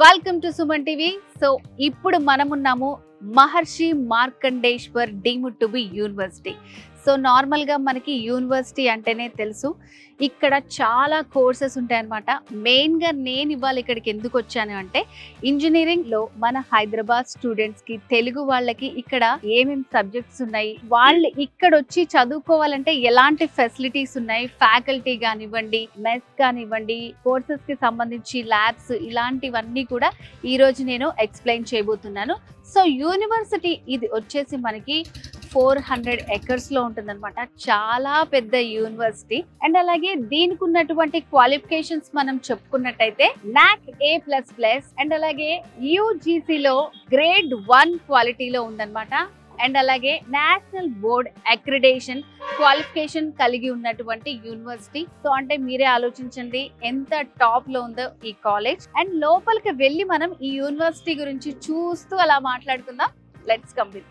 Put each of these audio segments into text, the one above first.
Welcome to Suman TV. So ఇప్పుడు మనమున్నాము Maharshi Markandeshwar deemed to be university. So నార్మల్గా మనకి యూనివర్సిటీ అంటేనే తెలుసు, ఇక్కడ చాలా కోర్సెస్ ఉంటాయన్నమాట. మెయిన్గా నేను ఇవాళ ఇక్కడికి ఎందుకు వచ్చాను అంటే, ఇంజనీరింగ్లో మన హైదరాబాద్ స్టూడెంట్స్కి, తెలుగు వాళ్ళకి ఇక్కడ ఏమేమి సబ్జెక్ట్స్ ఉన్నాయి, వాళ్ళు ఇక్కడ వచ్చి చదువుకోవాలంటే ఎలాంటి ఫెసిలిటీస్ ఉన్నాయి, ఫ్యాకల్టీ కానివ్వండి, మెస్ కానివ్వండి, కోర్సెస్కి సంబంధించి ల్యాబ్స్, ఇలాంటివన్నీ కూడా ఈరోజు నేను ఎక్స్ప్లెయిన్ చేయబోతున్నాను. సో యూనివర్సిటీ ఇది వచ్చేసి మనకి 400 acres లో ఉంటుందన్నమాట. చాలా పెద్ద యూనివర్సిటీ. అండ్ అలాగే దీనికి ఉన్నటువంటి క్వాలిఫికేషన్స్ మనం చెప్పుకున్నట్టయితే NAC A++ అండ్ అలాగే UGC లో గ్రేడ్ 1 క్వాలిటీలో ఉందన్నమాట. అండ్ అలాగే నేషనల్ బోర్డ్ అక్రిడేషన్ క్వాలిఫికేషన్ కలిగి ఉన్నటువంటి యూనివర్సిటీ. సో అంటే మీరే ఆలోచించండి ఎంత టాప్ లో ఉందో ఈ కాలేజ్. అండ్ లోపలికి వెళ్ళి మనం ఈ యూనివర్సిటీ గురించి చూస్తూ అలా మాట్లాడుకుందాం. Let's complete.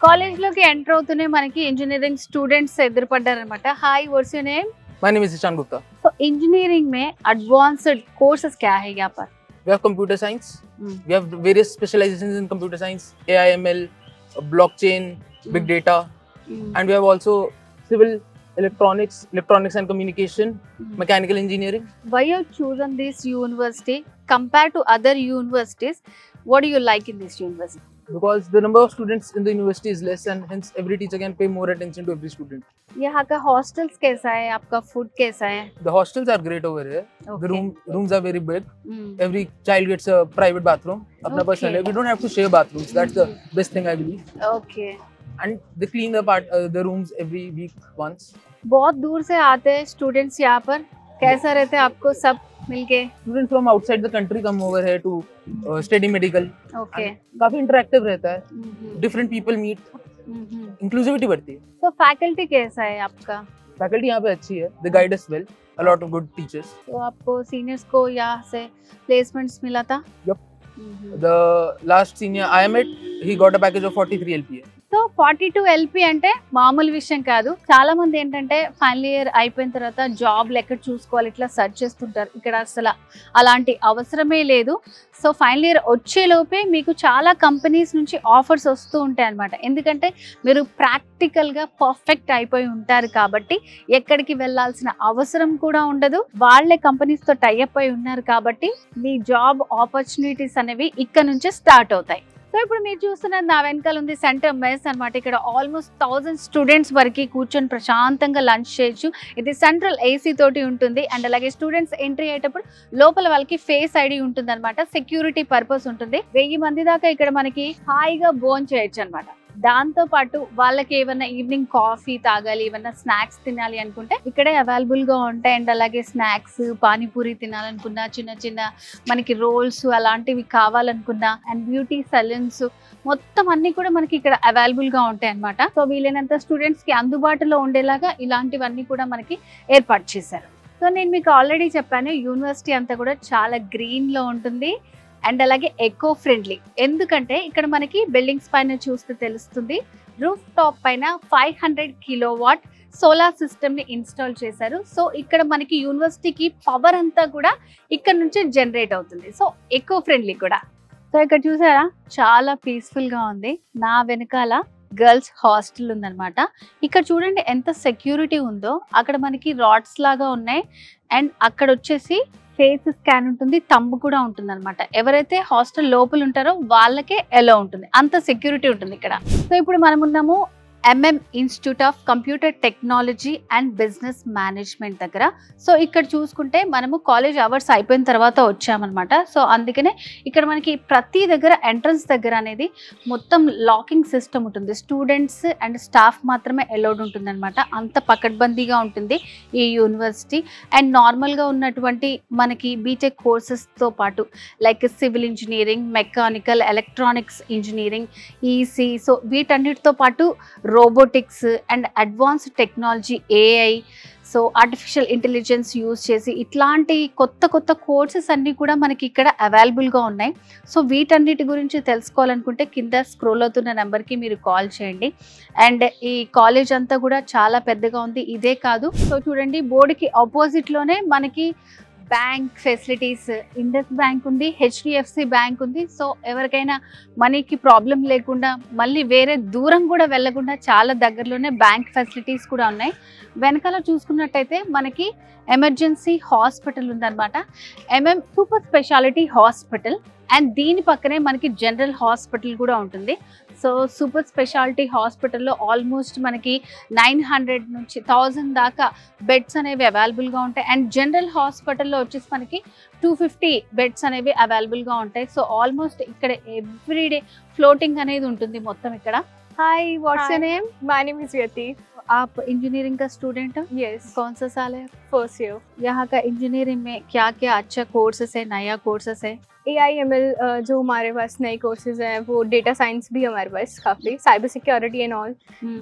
కాలేజ్ లోకి ఎంటర్ అవుతూనే మనకి ఇంజనీరింగ్ స్టూడెంట్స్ ఎదురుపడ్డారనమాట. Hi, what's your name? My name is Ishan Gupta. So engineering में advanced courses क्या है यहाँ पर? We have computer science. We have various specializations in computer science, AI, ML, blockchain, big data, and we have also civil electronics and communication, mechanical engineering. Why you chosen this university compared to other universities? What do you like in this university? Because the number of students in the university is less, and hence every teacher can pay more attention to every student. यहाँ का hostels कैसा है, आपका food कैसा है? The hostels are great over here. Okay. The rooms are very big. Every child gets a private bathroom. अपना personal. We don't have to share bathrooms. That's the best thing I believe. Okay. And they clean the rooms every week once. बहुत दूर से आते हैं students यहाँ पर. कैसा रहता है आपको सब मिलके? Students from outside the country come over here to study medical. Okay. काफी इंटरेक्टिव रहता है. Different people meet. Inclusivity बढ़ती है. So faculty कैसा है आपका? Faculty यहाँ पे अच्छी है. They guide us well. A lot of good teachers. तो आपको seniors को यहाँ से placements मिला था? Yup. The last senior I met, he got a package of 43 LPA. So 42 LP అంటే మామూలు విషయం కాదు. చాలా మంది ఏంటంటే ఫైనల్ ఇయర్ అయిపోయిన తర్వాత జాబ్లు ఎక్కడ చూసుకోవాలి ఇట్లా సెర్చ్ చేస్తుంటారు. ఇక్కడ అసలు అలాంటి అవసరమే లేదు. సో ఫైనల్ ఇయర్ వచ్చేలోపే మీకు చాలా కంపెనీస్ నుంచి ఆఫర్స్ వస్తూ ఉంటాయి అన్నమాట. ఎందుకంటే మీరు ప్రాక్టికల్గా పర్ఫెక్ట్ అయిపోయి ఉంటారు కాబట్టి ఎక్కడికి వెళ్ళాల్సిన అవసరం కూడా ఉండదు. వాళ్ళే కంపెనీస్తో టైఅప్ అయి ఉన్నారు కాబట్టి మీ జాబ్ ఆపర్చునిటీస్ అనేవి ఇక్కడ నుంచే స్టార్ట్ అవుతాయి. సో ఇప్పుడు మీరు చూస్తున్నది నా వెనకాల ఉంది సెంటర్ మెస్ అనమాట. ఇక్కడ ఆల్మోస్ట్ 1000 స్టూడెంట్స్ వరకు కూర్చొని ప్రశాంతంగా లంచ్ చేయొచ్చు. ఇది సెంట్రల్ AC తోటి ఉంటుంది. అండ్ అలాగే స్టూడెంట్స్ ఎంట్రీ అయ్యేటప్పుడు లోపల వాళ్ళకి ఫేస్ ID ఉంటుంది అనమాట. సెక్యూరిటీ పర్పస్ ఉంటుంది. 1000 మంది దాకా ఇక్కడ మనకి హాయిగా భోజనం చేయొచ్చు అనమాట. దాంతో పాటు వాళ్ళకి ఏమన్నా ఈవినింగ్ కాఫీ తాగాలి, ఏమన్నా స్నాక్స్ తినాలి అనుకుంటే ఇక్కడే అవైలబుల్ గా ఉంటాయి. అండ్ అలాగే స్నాక్స్, పానీపూరి తినాలనుకున్నా, చిన్న చిన్న మనకి రోల్స్ అలాంటివి కావాలనుకున్నా, అండ్ బ్యూటీ సలూన్స్ మొత్తం అన్ని కూడా మనకి ఇక్కడ అవైలబుల్ గా ఉంటాయి అన్నమాట. సో వీలైనంత స్టూడెంట్స్ కి అందుబాటులో ఉండేలాగా ఇలాంటివన్నీ కూడా మనకి ఏర్పాటు చేశారు. సో నేను మీకు ఆల్రెడీ చెప్పాను, యూనివర్సిటీ అంతా కూడా చాలా గ్రీన్ లో ఉంటుంది అండ్ అలాగే ఎకో ఫ్రెండ్లీ. ఎందుకంటే ఇక్కడ మనకి బిల్డింగ్స్ పైన చూస్తే తెలుస్తుంది, రూఫ్ టాప్ పైన 500 kW సోలార్ సిస్టమ్ ని ఇన్స్టాల్ చేశారు. సో ఇక్కడ మనకి యూనివర్సిటీకి పవర్ అంతా కూడా ఇక్కడ నుంచి జనరేట్ అవుతుంది. సో ఎకో ఫ్రెండ్లీ కూడా. సో ఇక్కడ చూసారా చాలా పీస్ఫుల్ గా ఉంది. నా వెనకాల గర్ల్స్ హాస్టల్ ఉందన్నమాట. ఇక్కడ చూడండి ఎంత సెక్యూరిటీ ఉందో. అక్కడ మనకి రాడ్స్ లాగా ఉన్నాయి అండ్ అక్కడ వచ్చేసి ఫేస్ స్కాన్ ఉంటుంది, తంబు కూడా ఉంటుంది అనమాట. ఎవరైతే హాస్టల్ లోపల ఉంటారో వాళ్ళకే ఎలా ఉంటుంది, అంత సెక్యూరిటీ ఉంటుంది ఇక్కడ. సో ఇప్పుడు మనం ఉన్నాము MM institute of computer technology and business management దగ్గర. సో ఇక్కడ చూసుకుంటే మనము కాలేజ్ అవర్స్ అయిపోయిన తర్వాత వచ్చామన్నమాట. సో అందుకనే ఇక్కడ మనకి ప్రతి దగ్గర ఎంట్రన్స్ దగ్గర అనేది మొత్తం లాకింగ్ సిస్టమ్ ఉంటుంది. స్టూడెంట్స్ అండ్ స్టాఫ్ మాత్రమే అలౌడ్ ఉంటుంది అనమాట. అంత పకడ్బందీగా ఉంటుంది ఈ యూనివర్సిటీ. అండ్ నార్మల్గా ఉన్నటువంటి మనకి బీటెక్ కోర్సెస్తో పాటు like civil engineering, mechanical, electronics engineering, EC, so వీటన్నిటితో పాటు robotics and advanced technology, AI, so artificial intelligence use చేసి ఇట్లాంటి కొత్త కొత్త కోర్సెస్ అన్నీ కూడా మనకి ఇక్కడ అవైలబుల్గా ఉన్నాయి. సో వీటన్నిటి గురించి తెలుసుకోవాలనుకుంటే కింద స్క్రోల్ అవుతున్న నెంబర్కి మీరు కాల్ చేయండి. అండ్ ఈ కాలేజ్ అంతా కూడా చాలా పెద్దగా ఉంది. ఇదే కాదు, సో చూడండి బోర్డుకి ఆపోజిట్లోనే మనకి బ్యాంక్ ఫెసిలిటీస్, ఇండస్ బ్యాంక్ ఉంది, హెచ్డిఎఫ్సి బ్యాంక్ ఉంది. సో ఎవరికైనా మనీకి ప్రాబ్లం లేకుండా మళ్ళీ వేరే దూరం కూడా వెళ్ళకుండా చాలా దగ్గరలోనే బ్యాంక్ ఫెసిలిటీస్ కూడా ఉన్నాయి. వెనకాల చూసుకున్నట్టయితే మనకి ఎమర్జెన్సీ హాస్పిటల్ ఉందన్నమాట, సూపర్ స్పెషాలిటీ హాస్పిటల్. అండ్ దీని పక్కనే మనకి జనరల్ హాస్పిటల్ కూడా ఉంటుంది. సో సూపర్ స్పెషాలిటీ హాస్పిటల్లో ఆల్మోస్ట్ మనకి 900 నుంచి 1000 దాకా బెడ్స్ అనేవి అవైలబుల్గా ఉంటాయి. అండ్ జనరల్ హాస్పిటల్లో వచ్చేసి మనకి 250 బెడ్స్ అనేవి అవైలబుల్గా ఉంటాయి. సో ఆల్మోస్ట్ ఇక్కడ ఎవ్రీడే ఫ్లోటింగ్ అనేది ఉంటుంది మొత్తం ఇక్కడ. Hi, what's your name? My name is Yati. आप इंजीनियरिंग का स्टूडेंट हो? Yes. कौन सा साल है? First year. यहाँ का इंजीनियरिंग में क्या क्या अच्छा कोर्सेस है, नया कोर्सेस है? AIML जो हमारे पास नए कोर्सेज हैं वो डेटा साइंस भी हमारे पास काफ़ी, cyber security and all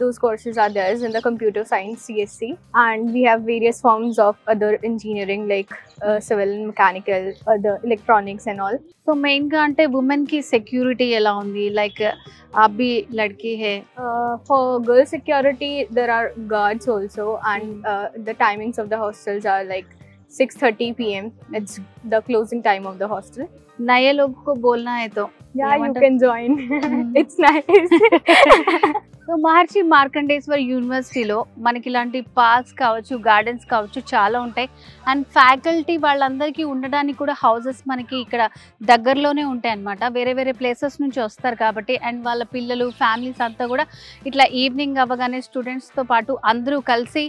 those courses are there in the computer science CSC, and we have various forms of other engineering like civil and mechanical, other electronics and all. So main గా అంటే women కి security ఎలా ఉంది? Like అబ్బి లడ్కి హే. For girl security there are guards also, and the timings of the hostels are like 6:30 PM. It's the closing time of the hostel. नए लोगों को बोलना है तो Yeah, you can join. It's nice. So Maharshi Markandeshwar యూనివర్సిటీలో మనకి ఇలాంటి పార్క్స్ కావచ్చు, గార్డెన్స్ కావచ్చు చాలా ఉంటాయి. అండ్ ఫ్యాకల్టీ వాళ్ళందరికీ ఉండడానికి కూడా హౌసెస్ మనకి ఇక్కడ దగ్గరలోనే ఉంటాయి అన్నమాట. వేరే వేరే ప్లేసెస్ నుంచి వస్తారు కాబట్టి, అండ్ వాళ్ళ పిల్లలు ఫ్యామిలీస్ అంతా కూడా ఇట్లా ఈవినింగ్ అవ్వగానే స్టూడెంట్స్తో పాటు అందరూ కలిసి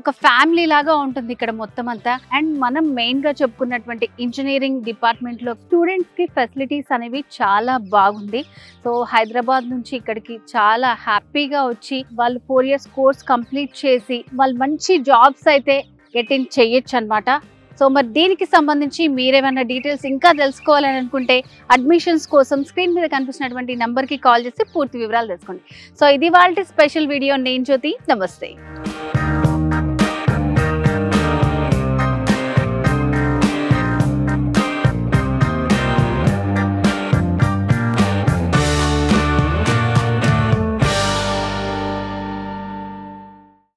ఒక ఫ్యామిలీ లాగా ఉంటుంది ఇక్కడ మొత్తం అంతా. అండ్ మనం మెయిన్గా చెప్పుకున్నటువంటి ఇంజనీరింగ్ డిపార్ట్మెంట్లో స్టూడెంట్స్కి ఫెసిలిటీస్ అనేవి చాలా బాగుంది. సో హైదరాబాద్ నుంచి ఇక్కడికి చాలా హ్యాపీగా వచ్చి వాళ్ళు 4 years కోర్స్ కంప్లీట్ చేసి వాళ్ళు మంచి జాబ్స్ అయితే గెట్ ఇన్ చేయొచ్చు అనమాట. సో మరి దీనికి సంబంధించి మీరేమైనా డీటెయిల్స్ ఇంకా తెలుసుకోవాలని అనుకుంటే అడ్మిషన్స్ కోసం స్క్రీన్ మీద కనిపిస్తున్నటువంటి నెంబర్కి కాల్ చేసి పూర్తి వివరాలు తెలుసుకోండి. సో ఇది వాళ్ళ స్పెషల్ వీడియో. నేను జ్యోతి, నమస్తే.